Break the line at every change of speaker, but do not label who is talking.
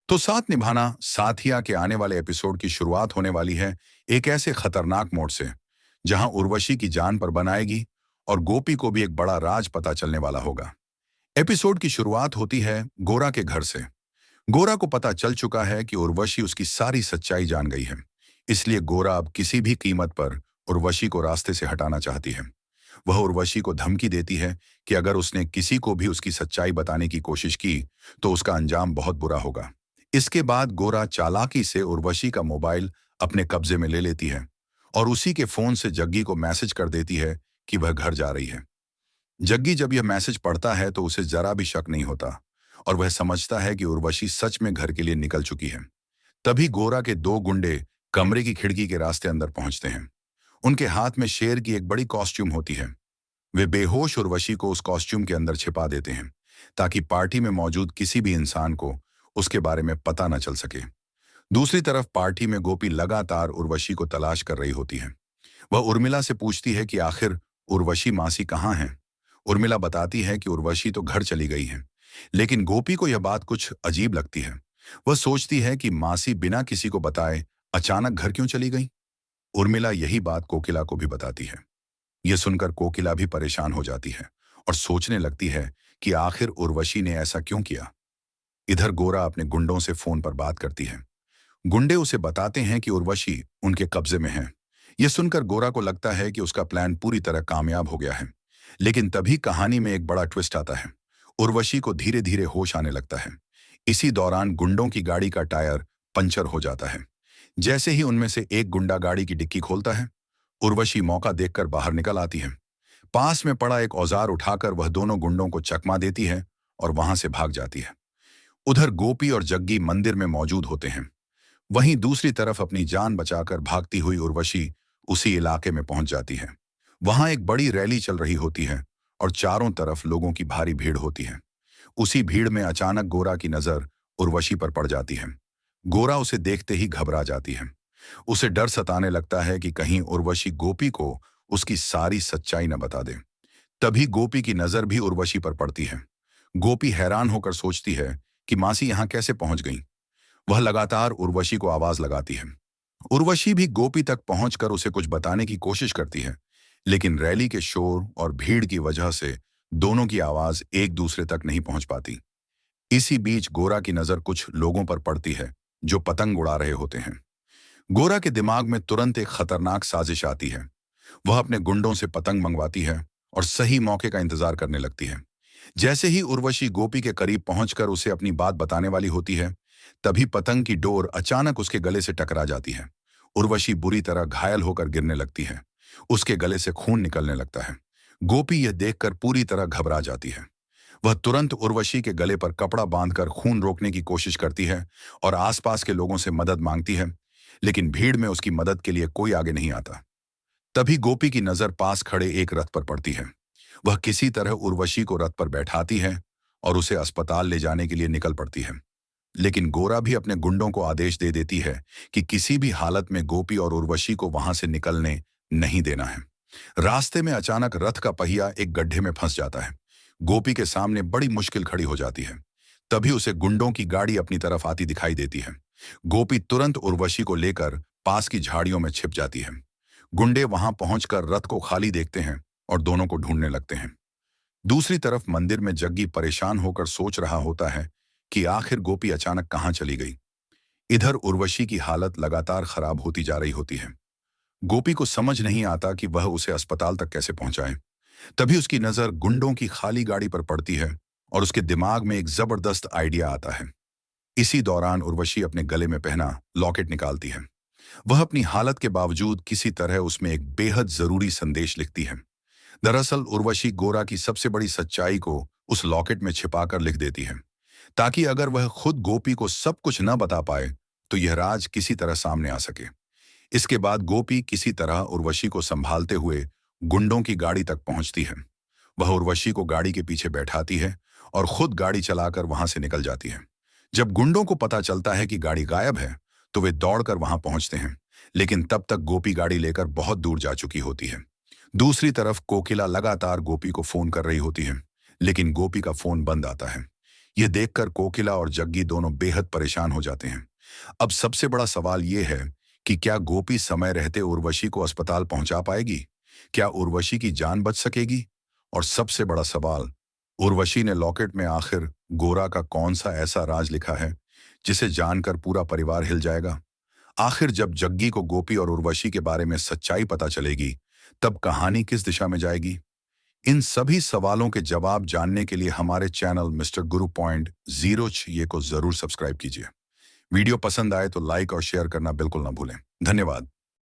तो साथ निभाना साथिया के आने वाले एपिसोड की शुरुआत होने वाली है एक ऐसे खतरनाक मोड़ से जहां उर्वशी की जान पर बनाएगी और गोपी को भी एक बड़ा राज पता चलने वाला होगा। एपिसोड की शुरुआत होती है गोरा के घर से। गोरा को पता चल चुका है कि उर्वशी उसकी सारी सच्चाई जान गई है। इसलिए गोरा अब किसी भी कीमत पर उर्वशी को रास्ते से हटाना चाहती है। वह उर्वशी को धमकी देती है कि अगर उसने किसी को भी उसकी सच्चाई बताने की कोशिश की तो उसका अंजाम बहुत बुरा होगा। इसके बाद गोरा चालाकी से उर्वशी का मोबाइल अपने कब्जे में ले लेती है और उसी के फोन से जग्गी को मैसेज कर देती है कि वह घर जा रही है। जग्गी जब यह मैसेज पढ़ता है तो उसे जरा भी शक नहीं होता और वह समझता है कि उर्वशी सच में घर के लिए निकल चुकी है। तभी गोरा के दो गुंडे कमरे की खिड़की के रास्ते अंदर पहुंचते हैं। उनके हाथ में शेर की एक बड़ी कॉस्ट्यूम होती है। वे बेहोश उर्वशी को उस कॉस्ट्यूम के अंदर छिपा देते हैं ताकि पार्टी में मौजूद किसी भी इंसान को उसके बारे में पता न चल सके। दूसरी तरफ पार्टी में गोपी लगातार उर्वशी को तलाश कर रही होती है। वह उर्मिला से पूछती है कि आखिर उर्वशी मासी कहाँ है। उर्मिला बताती है कि उर्वशी तो घर चली गई है, लेकिन गोपी को यह बात कुछ अजीब लगती है। वह सोचती है कि मासी बिना किसी को बताए अचानक घर क्यों चली गई। उर्मिला यही बात कोकिला को भी बताती है। यह सुनकर कोकिला भी परेशान हो जाती है और सोचने लगती है कि आखिर उर्वशी ने ऐसा क्यों किया। इधर गोरा अपने गुंडों से फोन पर बात करती है। गुंडे उसे बताते हैं कि उर्वशी उनके कब्जे में है। यह सुनकर गोरा को लगता है कि उसका प्लान पूरी तरह कामयाब हो गया है। लेकिन तभी कहानी में एक बड़ा ट्विस्ट आता है। उर्वशी को धीरे धीरे होश आने लगता है। इसी दौरान गुंडों की गाड़ी का टायर पंचर हो जाता है। जैसे ही उनमें से एक गुंडा गाड़ी की डिक्की खोलता है, उर्वशी मौका देखकर बाहर निकल आती है। पास में पड़ा एक औजार उठाकर वह दोनों गुंडों को चकमा देती है और वहां से भाग जाती है। उधर गोपी और जग्गी मंदिर में मौजूद होते हैं। वहीं दूसरी तरफ अपनी जान बचाकर भागती हुई उर्वशी उसी इलाके में पहुंच जाती है। वहां एक बड़ी रैली चल रही होती है और चारों तरफ लोगों की भारी भीड़ होती है। उसी भीड़ में अचानक गोरा की नजर उर्वशी पर पड़ जाती है। गोरा उसे देखते ही घबरा जाती है। उसे डर सताने लगता है कि कहीं उर्वशी गोपी को उसकी सारी सच्चाई न बता दे। तभी गोपी की नजर भी उर्वशी पर पड़ती है। गोपी हैरान होकर सोचती है कि मासी यहां कैसे पहुंच गई। वह लगातार उर्वशी को आवाज लगाती है। उर्वशी भी गोपी तक पहुंचकर उसे कुछ बताने की कोशिश करती है, लेकिन रैली के शोर और भीड़ की वजह से दोनों की आवाज एक दूसरे तक नहीं पहुंच पाती। इसी बीच गोरा की नजर कुछ लोगों पर पड़ती है जो पतंग उड़ा रहे होते हैं। गोरा के दिमाग में तुरंत एक खतरनाक साजिश आती है। वह अपने गुंडों से पतंग मंगवाती है और सही मौके का इंतजार करने लगती है। जैसे ही उर्वशी गोपी के करीब पहुंचकर उसे अपनी बात बताने वाली होती है, तभी पतंग की डोर अचानक उसके गले से टकरा जाती है। उर्वशी बुरी तरह घायल होकर गिरने लगती है। उसके गले से खून निकलने लगता है। गोपी यह देखकर पूरी तरह घबरा जाती है। वह तुरंत उर्वशी के गले पर कपड़ा बांधकर खून रोकने की कोशिश करती है और आसपास के लोगों से मदद मांगती है, लेकिन भीड़ में उसकी मदद के लिए कोई आगे नहीं आता। तभी गोपी की नजर पास खड़े एक रथ पर पड़ती है। वह किसी तरह उर्वशी को रथ पर बैठाती है और उसे अस्पताल ले जाने के लिए निकल पड़ती है। लेकिन गोरा भी अपने गुंडों को आदेश दे देती है कि किसी भी हालत में गोपी और उर्वशी को वहां से निकलने नहीं देना है। रास्ते में अचानक रथ का पहिया एक गड्ढे में फंस जाता है। गोपी के सामने बड़ी मुश्किल खड़ी हो जाती है। तभी उसे गुंडों की गाड़ी अपनी तरफ आती दिखाई देती है। गोपी तुरंत उर्वशी को लेकर पास की झाड़ियों में छिप जाती है। गुंडे वहां पहुंचकर रथ को खाली देखते हैं और दोनों को ढूंढने लगते हैं। दूसरी तरफ मंदिर में जग्गी परेशान होकर सोच रहा होता है कि आखिर गोपी अचानक कहां चली गई। इधर उर्वशी की हालत लगातार खराब होती जा रही होती है। गोपी को समझ नहीं आता कि वह उसे अस्पताल तक कैसे पहुंचाए। तभी उसकी नजर गुंडों की खाली गाड़ी पर पड़ती है और उसके दिमाग में एक जबरदस्त आइडिया आता है। इसी दौरान उर्वशी अपने गले में पहना लॉकेट निकालती है। वह अपनी हालत के बावजूद किसी तरह उसमें एक बेहद जरूरी संदेश लिखती है। दरअसल उर्वशी गोरा की सबसे बड़ी सच्चाई को उस लॉकेट में छिपाकर लिख देती है, ताकि अगर वह खुद गोपी को सब कुछ न बता पाए तो यह राज किसी तरह सामने आ सके। इसके बाद गोपी किसी तरह उर्वशी को संभालते हुए गुंडों की गाड़ी तक पहुंचती है। वह उर्वशी को गाड़ी के पीछे बैठाती है और खुद गाड़ी चलाकर वहां से निकल जाती है। जब गुंडों को पता चलता है कि गाड़ी गायब है तो वे दौड़कर वहां पहुंचते हैं, लेकिन तब तक गोपी गाड़ी लेकर बहुत दूर जा चुकी होती है। दूसरी तरफ कोकिला लगातार गोपी को फोन कर रही होती है, लेकिन गोपी का फोन बंद आता है। यह देखकर कोकिला और जग्गी दोनों बेहद परेशान हो जाते हैं। अब सबसे बड़ा सवाल यह है कि क्या गोपी समय रहते उर्वशी को अस्पताल पहुंचा पाएगी? क्या उर्वशी की जान बच सकेगी? और सबसे बड़ा सवाल, उर्वशी ने लॉकेट में आखिर गोरा का कौन सा ऐसा राज लिखा है जिसे जानकर पूरा परिवार हिल जाएगा? आखिर जब जग्गी को गोपी और उर्वशी के बारे में सच्चाई पता चलेगी, तब कहानी किस दिशा में जाएगी? इन सभी सवालों के जवाब जानने के लिए हमारे चैनल मिस्टर गुरु पॉइंट जीरो ये को जरूर सब्सक्राइब कीजिए। वीडियो पसंद आए तो लाइक और शेयर करना बिल्कुल ना भूलें। धन्यवाद।